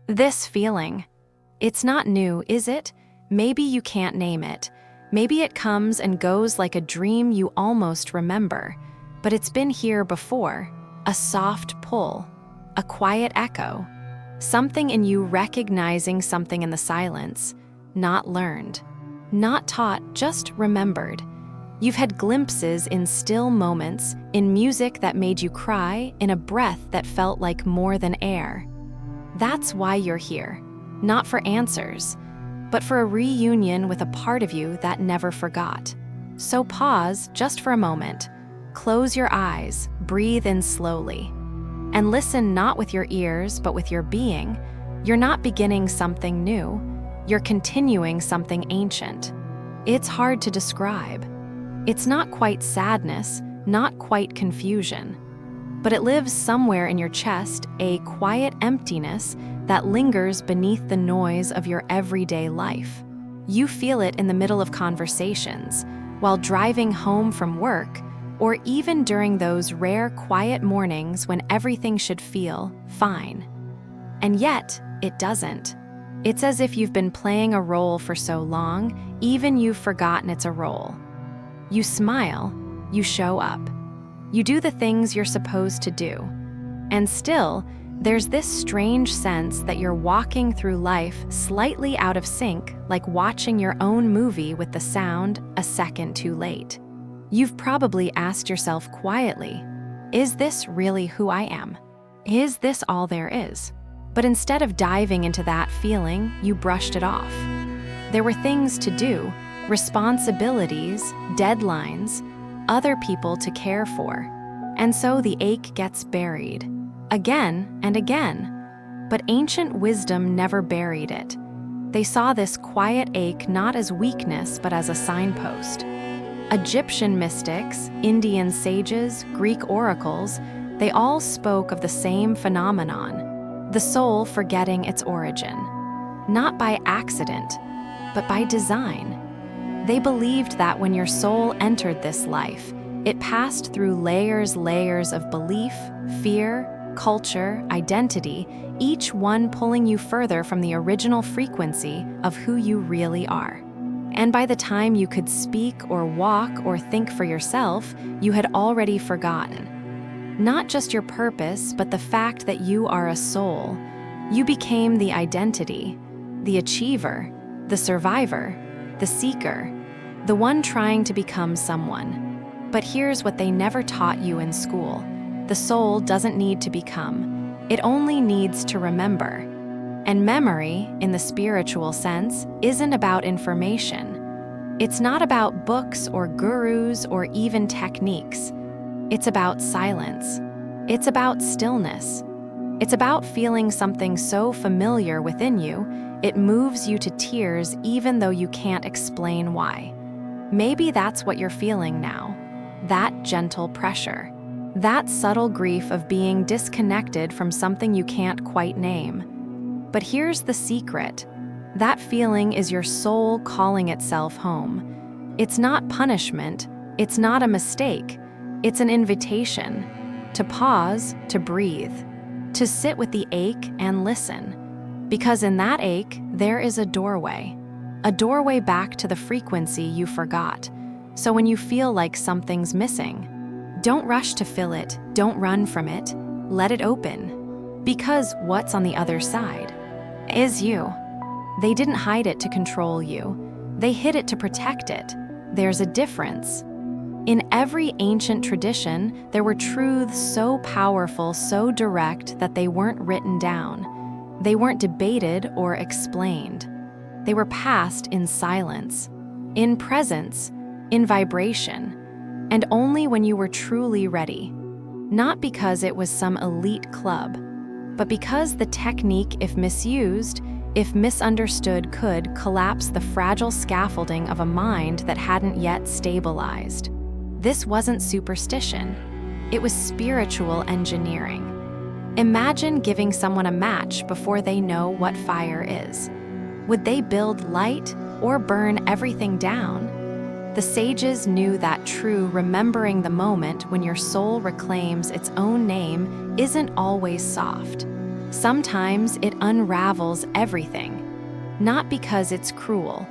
This feeling, it's not new, is it? Maybe you can't name it. Maybe it comes and goes like a dream you almost remember. But it's been here before. A soft pull, a quiet echo, something in you recognizing something in the silence, not learned, not taught, just remembered. You've had glimpses in still moments, in music that made you cry, in a breath that felt like more than air. That's why you're here, not for answers, but for a reunion with a part of you that never forgot. So pause just for a moment, close your eyes, breathe in slowly, and listen not with your ears but with your being. You're not beginning something new, you're continuing something ancient. It's hard to describe. It's not quite sadness, not quite confusion, but it lives somewhere in your chest, a quiet emptiness that lingers beneath the noise of your everyday life. You feel it in the middle of conversations, while driving home from work, or even during those rare quiet mornings when everything should feel fine. And yet, it doesn't. It's as if you've been playing a role for so long, even you've forgotten it's a role. You smile, you show up, you do the things you're supposed to do, and still, there's this strange sense that you're walking through life slightly out of sync, like watching your own movie with the sound a second too late. You've probably asked yourself quietly, is this really who I am? Is this all there is? But instead of diving into that feeling, you brushed it off. There were things to do, responsibilities, deadlines, other people to care for, and so the ache gets buried, again and again. But ancient wisdom never buried it. They saw this quiet ache not as weakness but as a signpost. Egyptian mystics, Indian sages, Greek oracles, they all spoke of the same phenomenon, the soul forgetting its origin, not by accident, but by design. They believed that when your soul entered this life, it passed through layers of belief, fear, culture, identity, each one pulling you further from the original frequency of who you really are. And by the time you could speak or walk or think for yourself, you had already forgotten. Not just your purpose, but the fact that you are a soul. You became the identity, the achiever, the survivor, the seeker, the one trying to become someone. But here's what they never taught you in school. The soul doesn't need to become. It only needs to remember. And memory, in the spiritual sense, isn't about information. It's not about books or gurus or even techniques. It's about silence. It's about stillness. It's about feeling something so familiar within you, it moves you to tears even though you can't explain why. Maybe that's what you're feeling now. That gentle pressure. That subtle grief of being disconnected from something you can't quite name. But here's the secret. That feeling is your soul calling itself home. It's not punishment. It's not a mistake. It's an invitation to pause, to breathe, to sit with the ache and listen. Because in that ache, there is a doorway back to the frequency you forgot. So when you feel like something's missing, don't rush to fill it, don't run from it, let it open. Because what's on the other side is you. They didn't hide it to control you. They hid it to protect it. There's a difference. In every ancient tradition, there were truths so powerful, so direct that they weren't written down. They weren't debated or explained. They were passed in silence, in presence, in vibration, and only when you were truly ready. Not because it was some elite club, but because the technique, if misused, if misunderstood, could collapse the fragile scaffolding of a mind that hadn't yet stabilized. This wasn't superstition. It was spiritual engineering. Imagine giving someone a match before they know what fire is. Would they build light or burn everything down? The sages knew that true remembering the moment when your soul reclaims its own name isn't always soft. Sometimes it unravels everything, not because it's cruel,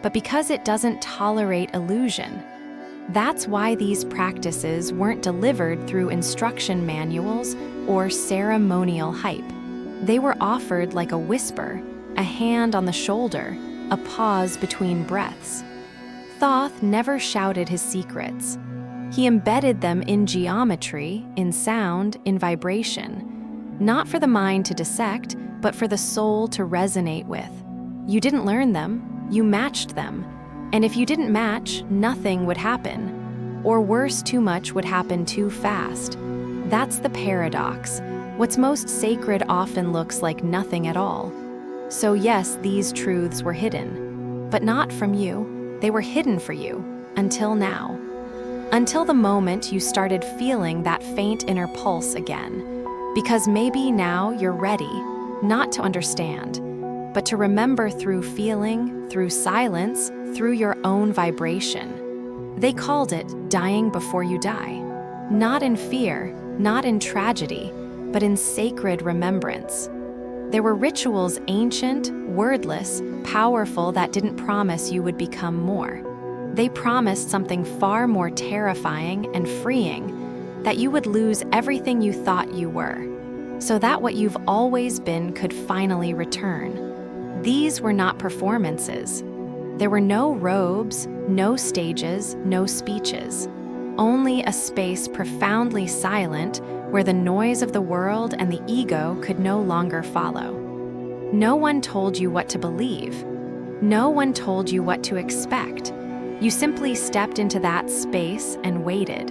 but because it doesn't tolerate illusion. That's why these practices weren't delivered through instruction manuals or ceremonial hype. They were offered like a whisper, a hand on the shoulder, a pause between breaths. Thoth never shouted his secrets. He embedded them in geometry, in sound, in vibration, not for the mind to dissect, but for the soul to resonate with. You didn't learn them, you matched them. And if you didn't match, nothing would happen. Or worse, too much would happen too fast. That's the paradox. What's most sacred often looks like nothing at all. So yes, these truths were hidden, but not from you. They were hidden for you, until now. Until the moment you started feeling that faint inner pulse again. Because maybe now you're ready, not to understand, but to remember through feeling, through silence, through your own vibration. They called it dying before you die. Not in fear, not in tragedy, but in sacred remembrance. There were rituals ancient, wordless, powerful that didn't promise you would become more. They promised something far more terrifying and freeing, that you would lose everything you thought you were, so that what you've always been could finally return. These were not performances. There were no robes, no stages, no speeches. Only a space profoundly silent where the noise of the world and the ego could no longer follow. No one told you what to believe. No one told you what to expect. You simply stepped into that space and waited.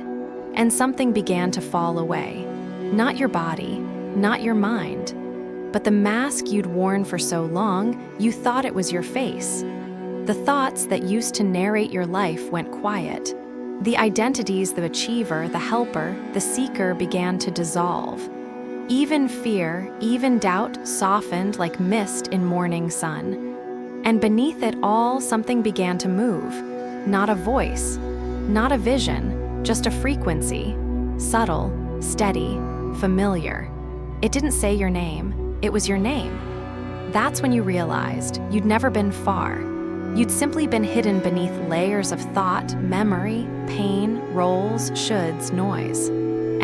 And something began to fall away. Not your body, not your mind, but the mask you'd worn for so long, you thought it was your face. The thoughts that used to narrate your life went quiet. The identities, the achiever, the helper, the seeker began to dissolve. Even fear, even doubt softened like mist in morning sun. And beneath it all, something began to move. Not a voice, not a vision, just a frequency. Subtle, steady, familiar. It didn't say your name. It was your name. That's when you realized you'd never been far. You'd simply been hidden beneath layers of thought, memory, pain, roles, shoulds, noise.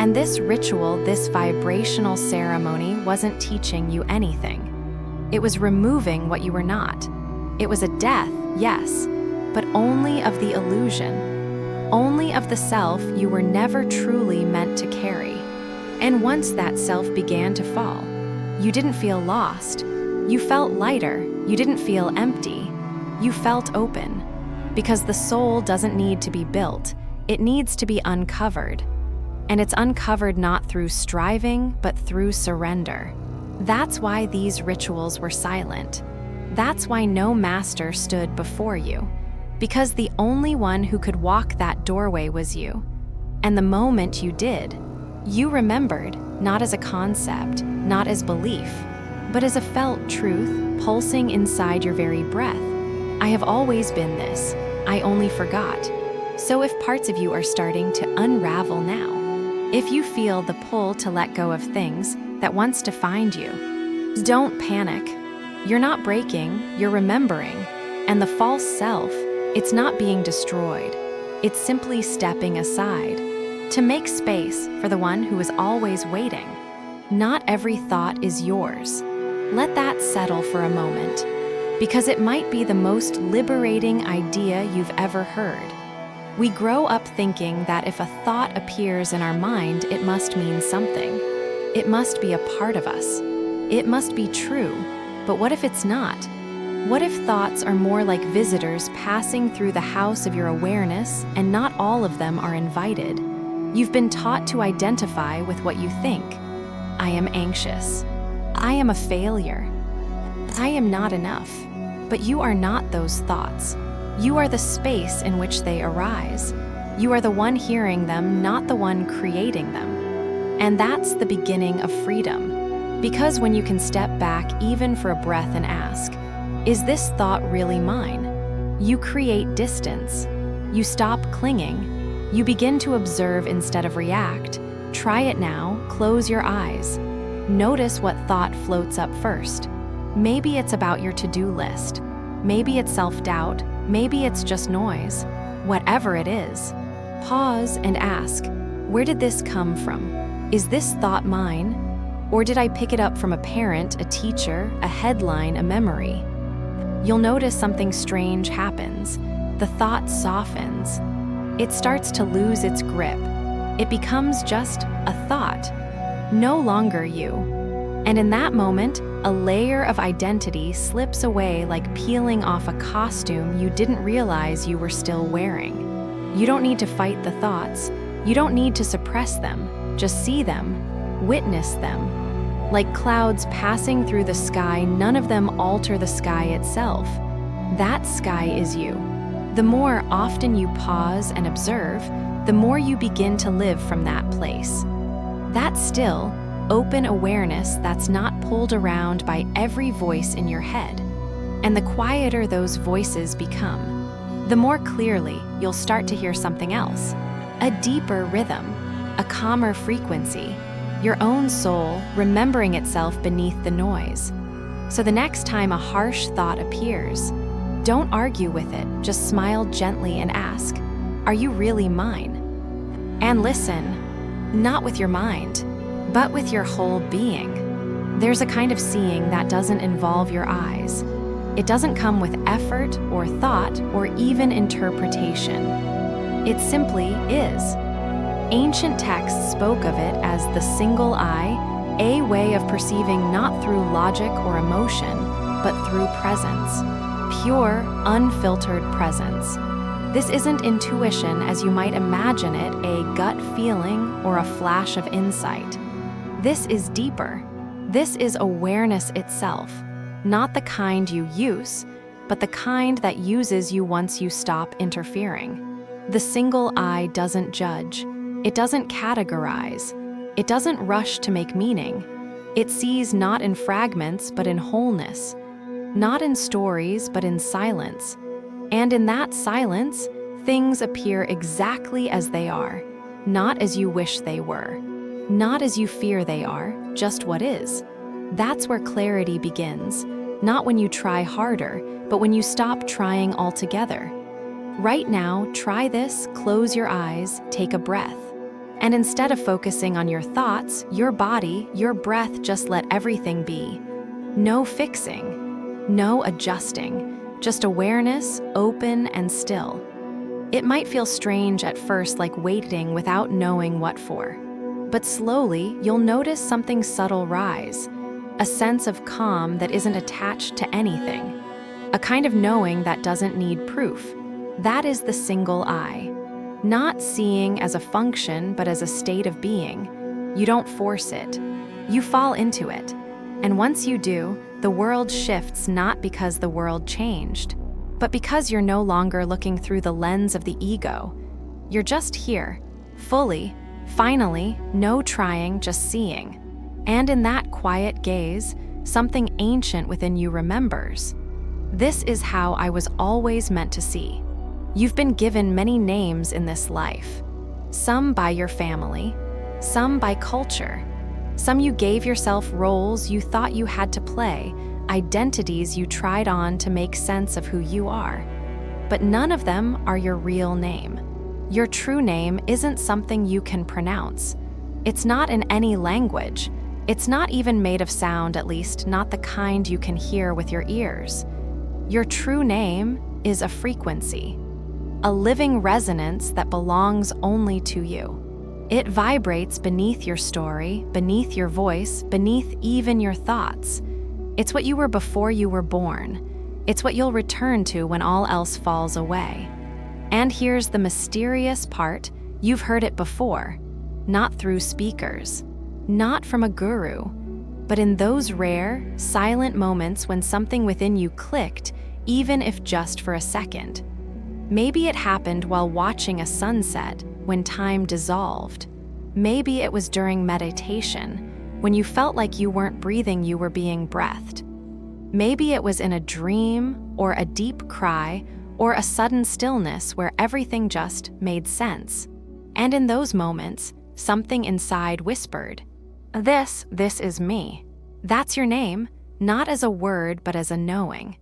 And this ritual, this vibrational ceremony wasn't teaching you anything. It was removing what you were not. It was a death, yes, but only of the illusion. Only of the self you were never truly meant to carry. And once that self began to fall, you didn't feel lost. You felt lighter. You didn't feel empty. You felt open. Because the soul doesn't need to be built. It needs to be uncovered. And it's uncovered not through striving, but through surrender. That's why these rituals were silent. That's why no master stood before you. Because the only one who could walk that doorway was you. And the moment you did, you remembered, not as a concept, not as belief, but as a felt truth pulsing inside your very breath. I have always been this. I only forgot. So if parts of you are starting to unravel now, if you feel the pull to let go of things that once defined you, don't panic. You're not breaking, you're remembering. And the false self, it's not being destroyed. It's simply stepping aside to make space for the one who is always waiting. Not every thought is yours. Let that settle for a moment, because it might be the most liberating idea you've ever heard. We grow up thinking that if a thought appears in our mind, it must mean something. It must be a part of us. It must be true. But what if it's not? What if thoughts are more like visitors passing through the house of your awareness, and not all of them are invited? You've been taught to identify with what you think. I am anxious. I am a failure. I am not enough. But you are not those thoughts. You are the space in which they arise. You are the one hearing them, not the one creating them. And that's the beginning of freedom. Because when you can step back even for a breath and ask, is this thought really mine? You create distance. You stop clinging. You begin to observe instead of react. Try it now. Close your eyes. Notice what thought floats up first. Maybe it's about your to-do list. Maybe it's self-doubt. Maybe it's just noise. Whatever it is, pause and ask, where did this come from? Is this thought mine? Or did I pick it up from a parent, a teacher, a headline, a memory? You'll notice something strange happens. The thought softens. It starts to lose its grip. It becomes just a thought, no longer you. And in that moment, a layer of identity slips away like peeling off a costume you didn't realize you were still wearing. You don't need to fight the thoughts. You don't need to suppress them. Just see them, witness them. Like clouds passing through the sky, none of them alter the sky itself. That sky is you. The more often you pause and observe, the more you begin to live from that place. That still, open awareness that's not pulled around by every voice in your head. And the quieter those voices become, the more clearly you'll start to hear something else. A deeper rhythm, a calmer frequency, your own soul remembering itself beneath the noise. So the next time a harsh thought appears, don't argue with it, just smile gently and ask, are you really mine? And listen, not with your mind, but with your whole being. There's a kind of seeing that doesn't involve your eyes. It doesn't come with effort or thought or even interpretation. It simply is. Ancient texts spoke of it as the single eye, a way of perceiving not through logic or emotion, but through presence. Pure, unfiltered presence. This isn't intuition as you might imagine it, a gut feeling or a flash of insight. This is deeper. This is awareness itself, not the kind you use, but the kind that uses you once you stop interfering. The single eye doesn't judge. It doesn't categorize. It doesn't rush to make meaning. It sees not in fragments, but in wholeness. Not in stories, but in silence. And in that silence, things appear exactly as they are, not as you wish they were, not as you fear they are, just what is. That's where clarity begins, not when you try harder, but when you stop trying altogether. Right now, try this, close your eyes, take a breath. And instead of focusing on your thoughts, your body, your breath, just let everything be. No fixing, no adjusting, just awareness, open and still. It might feel strange at first, like waiting without knowing what for. But slowly, you'll notice something subtle rise, a sense of calm that isn't attached to anything, a kind of knowing that doesn't need proof. That is the single eye. Not seeing as a function, but as a state of being. You don't force it. You fall into it. And once you do, the world shifts not because the world changed, but because you're no longer looking through the lens of the ego. You're just here, fully, finally, no trying, just seeing. And in that quiet gaze, something ancient within you remembers. This is how I was always meant to see. You've been given many names in this life. Some by your family, some by culture. Some you gave yourself roles you thought you had to play, identities you tried on to make sense of who you are. But none of them are your real name. Your true name isn't something you can pronounce. It's not in any language. It's not even made of sound, at least not the kind you can hear with your ears. Your true name is a frequency. A living resonance that belongs only to you. It vibrates beneath your story, beneath your voice, beneath even your thoughts. It's what you were before you were born. It's what you'll return to when all else falls away. And here's the mysterious part, you've heard it before, not through speakers, not from a guru, but in those rare, silent moments when something within you clicked, even if just for a second. Maybe it happened while watching a sunset, when time dissolved. Maybe it was during meditation, when you felt like you weren't breathing, you were being breathed. Maybe it was in a dream, or a deep cry, or a sudden stillness where everything just made sense. And in those moments, something inside whispered, This is me. That's your name, not as a word, but as a knowing.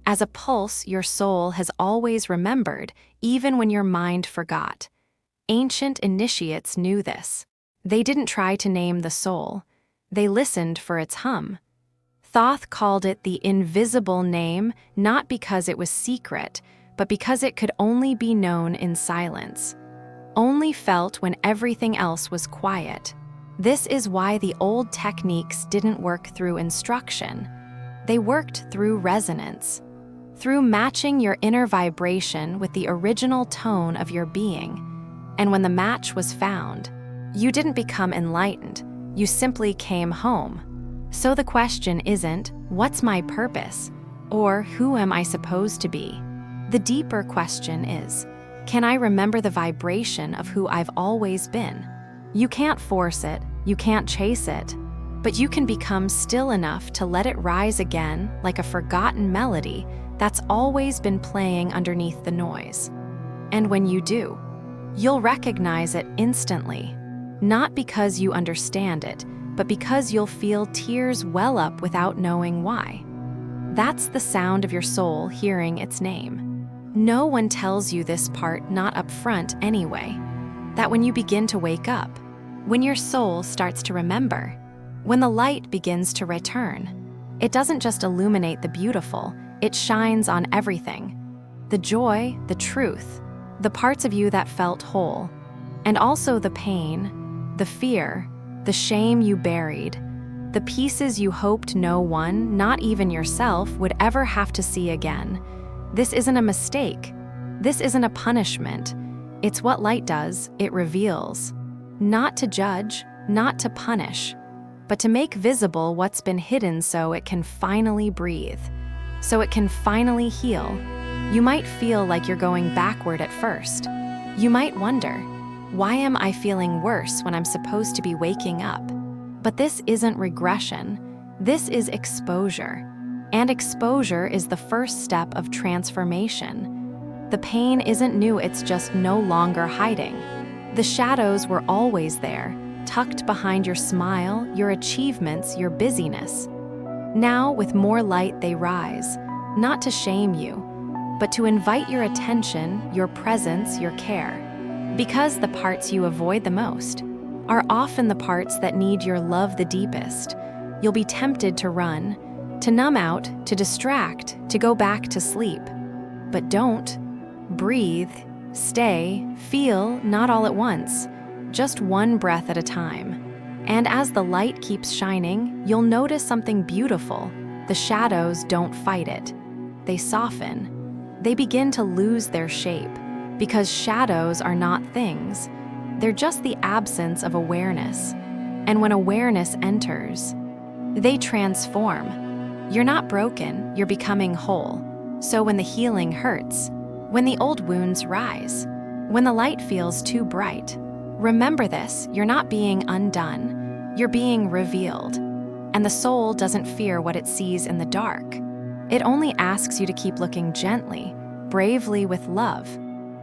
As a pulse your soul has always remembered, even when your mind forgot. Ancient initiates knew this. They didn't try to name the soul. They listened for its hum. Thoth called it the invisible name, not because it was secret, but because it could only be known in silence. Only felt when everything else was quiet. This is why the old techniques didn't work through instruction. They worked through resonance, through matching your inner vibration with the original tone of your being. And when the match was found, you didn't become enlightened, you simply came home. So the question isn't, what's my purpose? Or who am I supposed to be? The deeper question is, can I remember the vibration of who I've always been? You can't force it, you can't chase it, but you can become still enough to let it rise again like a forgotten melody that's always been playing underneath the noise. And when you do, you'll recognize it instantly, not because you understand it, but because you'll feel tears well up without knowing why. That's the sound of your soul hearing its name. No one tells you this part, not up front anyway, that when you begin to wake up, when your soul starts to remember, when the light begins to return, it doesn't just illuminate the beautiful, it shines on everything. The joy, the truth, the parts of you that felt whole, and also the pain, the fear, the shame you buried, the pieces you hoped no one, not even yourself, would ever have to see again. This isn't a mistake. This isn't a punishment. It's what light does, it reveals. Not to judge, not to punish, but to make visible what's been hidden so it can finally breathe, so it can finally heal. You might feel like you're going backward at first. You might wonder, why am I feeling worse when I'm supposed to be waking up? But this isn't regression. This is exposure. And exposure is the first step of transformation. The pain isn't new, it's just no longer hiding. The shadows were always there, tucked behind your smile, your achievements, your busyness. Now, with more light, they rise, not to shame you, but to invite your attention, your presence, your care. Because the parts you avoid the most are often the parts that need your love the deepest. You'll be tempted to run, to numb out, to distract, to go back to sleep. But don't. Breathe, stay, feel, not all at once, just one breath at a time. And as the light keeps shining, you'll notice something beautiful. The shadows don't fight it. They soften. They begin to lose their shape, because shadows are not things. They're just the absence of awareness. And when awareness enters, they transform. You're not broken, you're becoming whole. So when the healing hurts, when the old wounds rise, when the light feels too bright, remember this, you're not being undone, you're being revealed. And the soul doesn't fear what it sees in the dark. It only asks you to keep looking gently, bravely with love.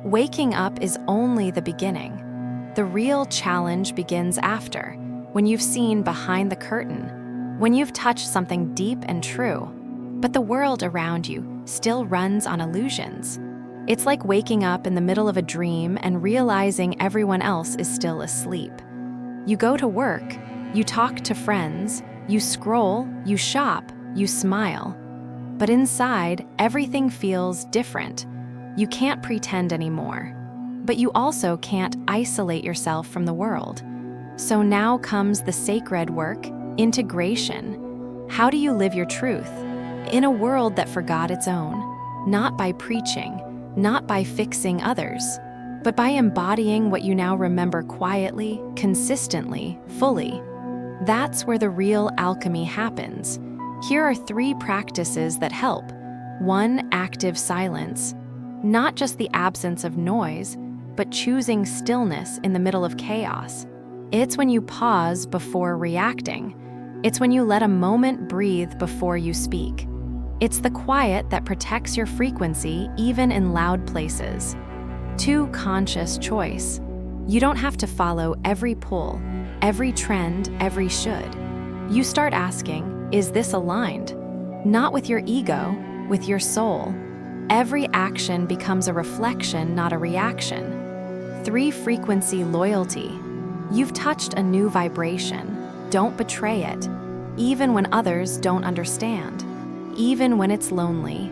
Waking up is only the beginning. The real challenge begins after, when you've seen behind the curtain, when you've touched something deep and true, but the world around you still runs on illusions. It's like waking up in the middle of a dream and realizing everyone else is still asleep. You go to work, you talk to friends, you scroll, you shop, you smile. But inside, everything feels different. You can't pretend anymore. But you also can't isolate yourself from the world. So now comes the sacred work, integration. How do you live your truth? In a world that forgot its own, not by preaching, not by fixing others, but by embodying what you now remember quietly, consistently, fully. That's where the real alchemy happens. Here are 3 practices that help. 1, active silence. Not just the absence of noise, but choosing stillness in the middle of chaos. It's when you pause before reacting. It's when you let a moment breathe before you speak. It's the quiet that protects your frequency even in loud places. 2, conscious choice. You don't have to follow every pull. every trend, every should. You start asking, is this aligned? Not with your ego, with your soul. Every action becomes a reflection, not a reaction. 3, frequency loyalty. You've touched a new vibration. Don't betray it, even when others don't understand, even when it's lonely.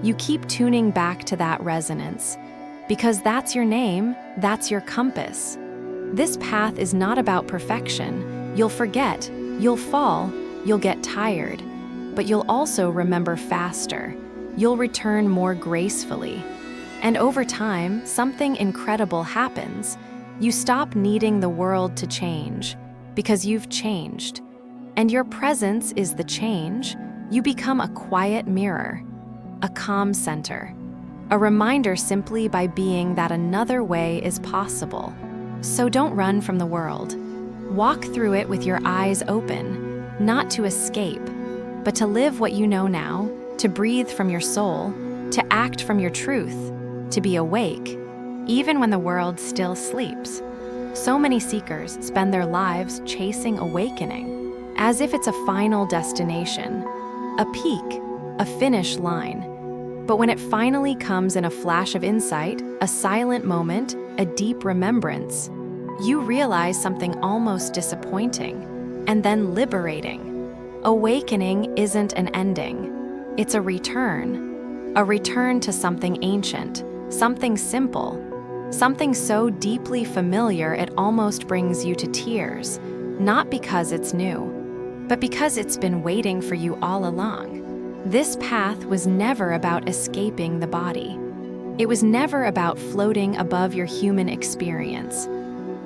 You keep tuning back to that resonance, because that's your name, that's your compass. This path is not about perfection. You'll forget, you'll fall, you'll get tired, but you'll also remember faster. You'll return more gracefully. And over time, something incredible happens. You stop needing the world to change, because you've changed. And your presence is the change. You become a quiet mirror, a calm center, a reminder simply by being that another way is possible. So don't run from the world. Walk through it with your eyes open, not to escape, but to live what you know now, to breathe from your soul, to act from your truth, to be awake, even when the world still sleeps. So many seekers spend their lives chasing awakening, as if it's a final destination, a peak, a finish line. But when it finally comes in a flash of insight, a silent moment, a deep remembrance, you realize something almost disappointing, and then liberating. Awakening isn't an ending. It's a return to something ancient, something simple, something so deeply familiar it almost brings you to tears, not because it's new, but because it's been waiting for you all along. This path was never about escaping the body. It was never about floating above your human experience.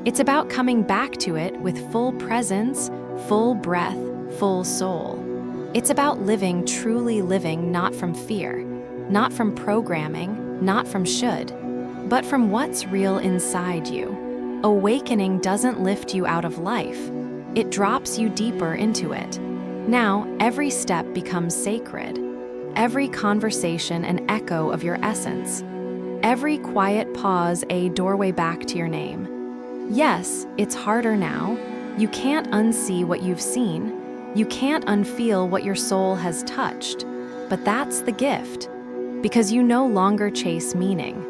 It's about coming back to it with full presence, full breath, full soul. It's about living, truly living, not from fear, not from programming, not from should, but from what's real inside you. Awakening doesn't lift you out of life. It drops you deeper into it. Now, every step becomes sacred. Every conversation an echo of your essence. Every quiet pause a doorway back to your name. Yes, it's harder now. You can't unsee what you've seen. You can't unfeel what your soul has touched. But that's the gift, because you no longer chase meaning.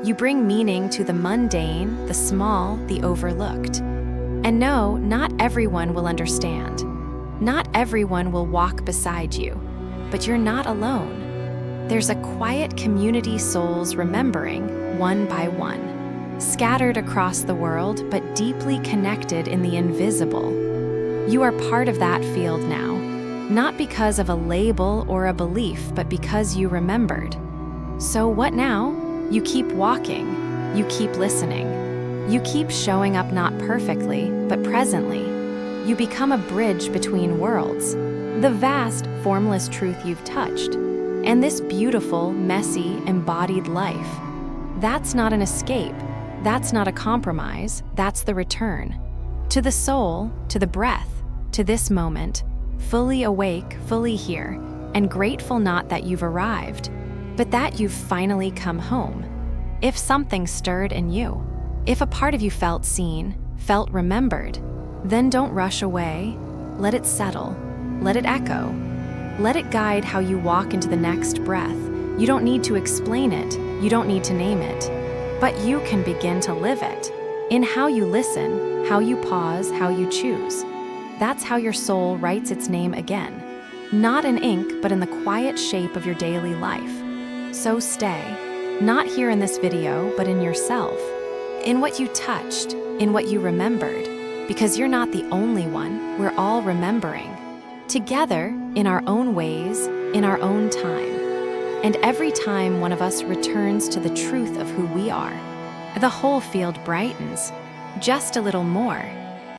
You bring meaning to the mundane, the small, the overlooked. And no, not everyone will understand. Not everyone will walk beside you, but you're not alone. There's a quiet community, souls remembering, one by one, scattered across the world, but deeply connected in the invisible. You are part of that field now, not because of a label or a belief, but because you remembered. So what now? You keep walking, you keep listening, you keep showing up not perfectly, but presently. You become a bridge between worlds, the vast, formless truth you've touched, and this beautiful, messy, embodied life. That's not an escape, that's not a compromise, that's the return. To the soul, to the breath, to this moment, fully awake, fully here, and grateful not that you've arrived, but that you've finally come home. If something stirred in you, if a part of you felt seen, felt remembered, then don't rush away. Let it settle. Let it echo. Let it guide how you walk into the next breath. You don't need to explain it. You don't need to name it. But you can begin to live it. In how you listen, how you pause, how you choose. That's how your soul writes its name again. Not in ink, but in the quiet shape of your daily life. So stay. Not here in this video, but in yourself. In what you touched, in what you remembered. Because you're not the only one, we're all remembering. Together, in our own ways, in our own time. And every time one of us returns to the truth of who we are, the whole field brightens. Just a little more.